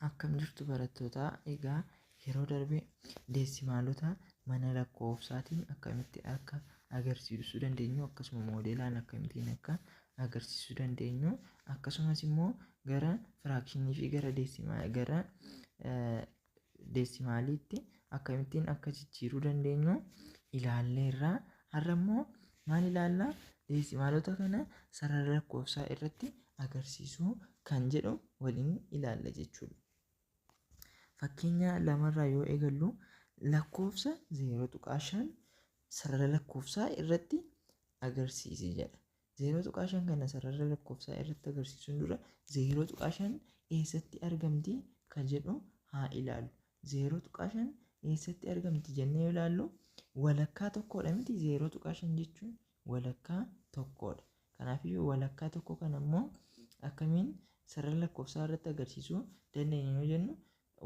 Akkam jirtu barattoota, egaa yeroo darbe deessimaalota mana lakkoofsaatiin akkamitti akka agarsiisuu dandeenyu, akkasuma moodeelaan akkamittiin akka agarsiisuu dandeenyu, akkasumas immoo gara firaakshinii fi gara deessimaaliitti akkamittiin akka jijjiiruu dandeenyu ilaalleerra. Har'a immoo maal ilaallaa? Deessimaalota kana sarara lakkoofsaa irratti agarsiisuu kan jedhu waliin ilaalla jechuudha. Fakkeenya lamarraa yoo eegallu lakkoofsa 0.5 sarara lakkoofsaa irratti agarsiisi jedha. 0.5 kana sarara lakkoofsaa irratti agarsiisuun dura 0.5 eessatti argamti kan jedhu haa ilaallu. 0.5 eessatti argamti jennee yoo ilaallu walakkaa tokkodha miti. 0.5 jechuun walakkaa tokkodha. Kanaafiyyuu walakkaa tokko kana immoo akkamiin sarara lakkoofsaa irratti agarsiisuu dandeenya yoo jennu,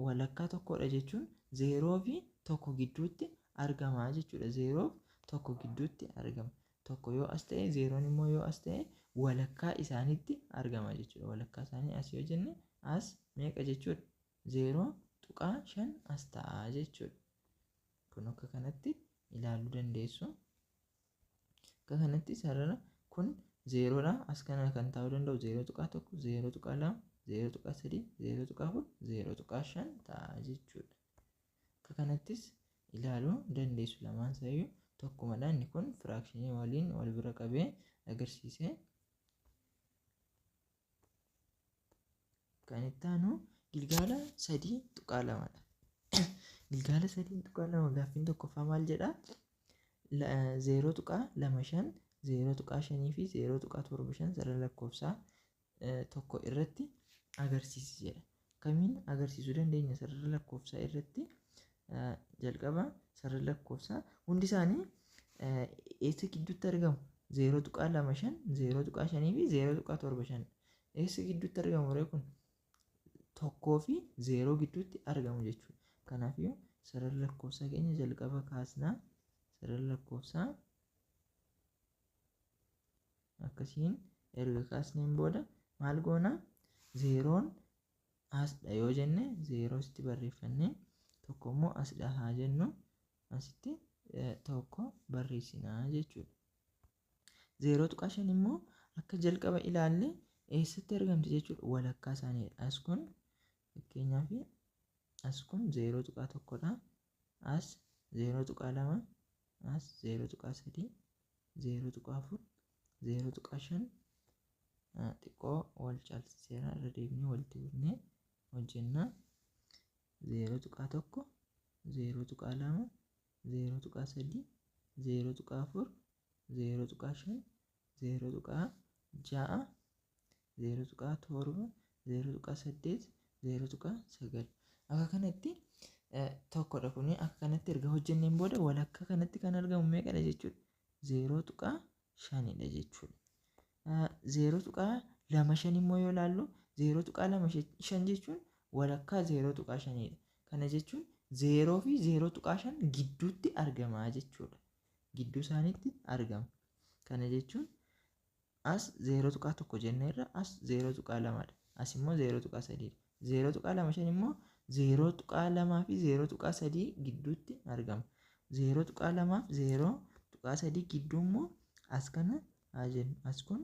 walakkaa tokkodha jechuun 0 fi 1 gidduutti argama jechuudha. 0 fi 1 gidduutti argama. Tokko yoo as ta'e 0 immoo yoo as ta'e walakkaa isaaniitti argama jechuudha. Walakkaa isaanii as yoo jenne as meeqa jechuudha? 0.5 as ta'a jechuudha. Kun akka kanatti ilaaluu dandeessu. Akka kanatti sarara kun 0dha. As kana kan ta'uu danda'u 0.1, 0.2, 0.3, 0.4, 0.5 ta'a jechuudha. Akka kanattis ilaaluu dandeessu. Lamaan isaanii tokkumadha. Inni kun firaakshinii waliin wal bira qabee agarsiisee. Kan itti aanu gilgaala 3.2dha. Gilgaala 3.2 gaaffiin tokkoffaa maal jedhaa? 0.25, 0.5 fi 0.75 sarara lakkoofsaa tokko irratti agarsiisi jedha. Kamiin agarsiisuu dandeenya sarara lakkoofsaa irratti? Jalqaba sarara lakkoofsaa hundi isaanii eessa gidduutti argamu? 0.25, 0.5 fi 0.75. Eessa gidduutti argamu ree kun? Tokkoo fi 0 gidduutti argamu jechuudha. Kanaafiyyuu sarara lakkoofsaa keenya jalqaba kaasnaa. Sarara lakkoofsaa akkasiin erga kaasneen booda maal goonaa? 0n asdha yoo jenne 0 asitti barreeffannee, tokko immoo asdha haa jennu, asitti tokko barreessinaa jechuudha. 0.5 immoo akka jalqaba ilaalle eessatti argamti jechuudha? Walakkaa isaaniidha. As kun fakkeenyaaf as kun 0.1dha. As 0.2, as 0.3, 0.4, 0.5 xiqqoo wal caalchiseera. Irra deebinee walitti buufnee hojjennaa. 0.1, 0.2, 0.3, 0.4, 0.5, 0.6, 0.7, 0.8, 0.9. Akka kanatti tokkodha kuni. Akka kanatti erga hojjenneen booda walakkaa kanatti kan argamu meeqadha jechuudha? 0.5dha jechuudha. 0.25 immoo yoo ilaallu 0.25 jechuun walakkaa 0.5dha. Kana jechuun 0 fi 0.5 gidduutti argama jechuudha. Gidduu isaaniitti argama. Kana jechuun as 0.1 jenneerra, as 0.2dha. As immoo 0.3dha. 0.25 immoo 0.2 fi 0.3 gidduutti argama. 0.2 fi 0.3 gidduu immoo as kana haa jennu. As kun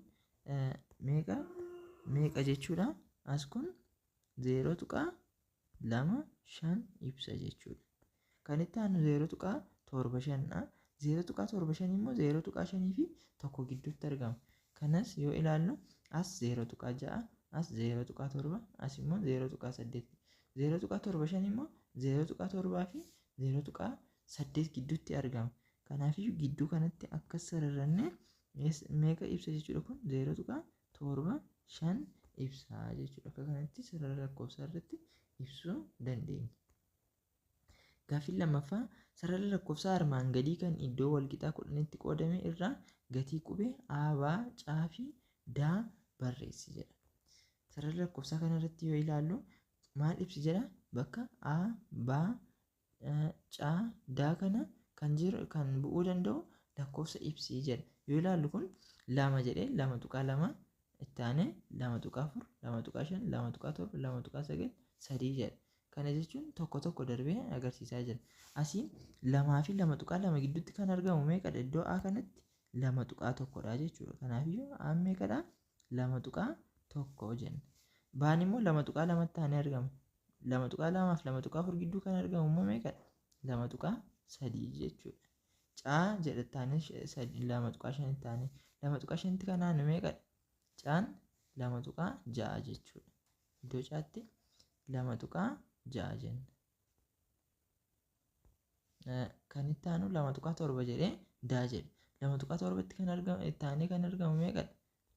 meeqa jechuudha? As kun 0.25 ibsa jechuudha. Kan itti aanu 0.75dha. 0.75 immoo 0.5 fi 1 gidduutti argama. Kanas yoo ilaallu as 0.6, as 0.7, as immoo 0.8. 0.75 immoo 0.7 fi 0.8 gidduutti argama. Kanaafiyyuu gidduu kanatti akka sararannee meeqa ibsa jechuudha kun? 0.75 ibsa jechuudha. Akka kanatti sarara lakkoofsaa irratti ibsuu dandeenya. Gaaffiin lammaffaa sarara lakkoofsaa armaan gadii kan iddoo walqixaa 10tti qoodame irraa gatii qubee A, B, C fi D barreessi jedha. Sarara lakkoofsaa kana irratti yoo ilaallu maal ibsi jedha? Bakka A, B, C, D kana kan bu'uu danda'u lakkoofsa ibsi jedha. Yoo ilaallu kun 2 jedhee 2.2 itti aanee 2.4, 2.5, 2.7, 2.9, 3 jedha. Kana jechuun tokko darbee agarsiisaa jira. Asii 2 fi 2.2 gidduutti kan argamu meeqadha? Iddoo A kanatti 2.1dha jechuudha. Kanaafiyyuu A meeqadha? 2.1 jenna. Baan immoo 2.2 taanee argama. 2.2 fi 2.4 gidduu kan argamu immoo meeqadha? 2.3 jechuudha. Caa jedha taanee 2.5 taanee 2.5 kanaan meeqadha? Caan 2.6 jechuudha. Iddoo caatti 2.6 jenna. Kan itti aanu 2.7 jedhee daa jedhe. 2.7tti kan argamu taanee kan argamu meeqadha?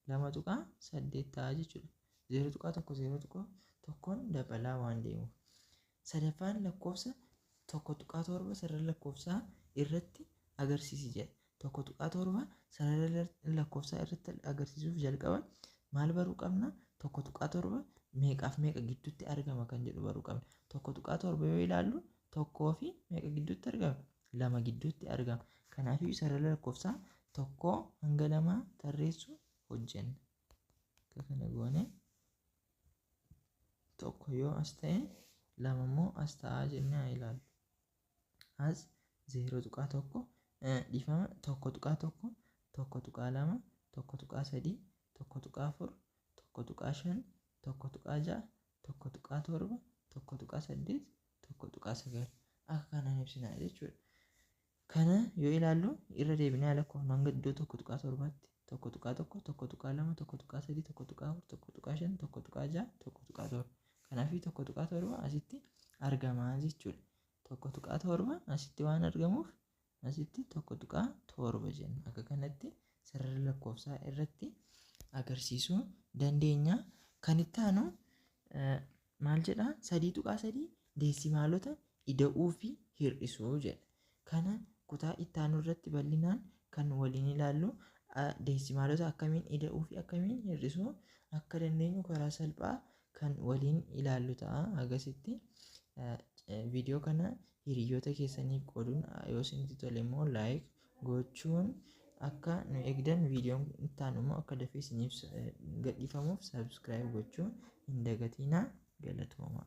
2.8 ta'a jechuudha. 0.1 dabalaa waan deemuuf. Sadaffaan lakkoofsa 1.7 sarara lakkoofsaa irratti agarsiisi jedha. 1.7 sarara lakkoofsaa irratti agarsiisuuf jalqaba maal baruu qabna? 1.7 meeqaaf meeqa gidduutti argama kan jedhu baruu qabna. 1.7 yoo ilaallu tokkoo fi meeqa gidduutti argama? 2 gidduutti argama. Kanaafuu sarara lakkoofsaa 1 hanga 2 tarreessuu hojjenna. Akka kana goone tokko yoo as ta'e 2 immoo as ta'a jennee ilaallu. As 0.1 dhiifama 1.1 1.2 1.3 1.4 1.5 1.6 1.7 1.8 1.9 akka kanaan ibsinaa jechuudha. Kana yoo ilaallu irra deebinee lakkoofnu hanga iddoo 1.7tti 1.1 1.2 1.3 1.4 1.5 1.6 1.7 kanaafii 1.7 asitti argamaa jechuudha. 1.7 asitti waan argamuuf asitti 1.7 jenna. Akka kanatti sarara lakkoofsaa irratti agarsiisuu dandeenya. Kan itti aanu maal jedha? 3.3 deesimaalota ida'uu fi hir'isuu jedha. Kana kutaa itti aanu irratti bal'inaan kan waliin ilaallu deesimaalota akkamiin ida'uu fi akkamiin hir'isuu akka dandeenyu karaa salphaa kan waliin ilaallu ta'a. Agasitti viidiyoo kana hiriyoota keessaniif qooduun yoo isinitti tole immoo laayik gochuun akka nu eegdan viidiyoon itti aanu immoo akka dafee isiniif gadhiifamuuf saabskiraayib gochuun hin dagatinaa. Galatooma.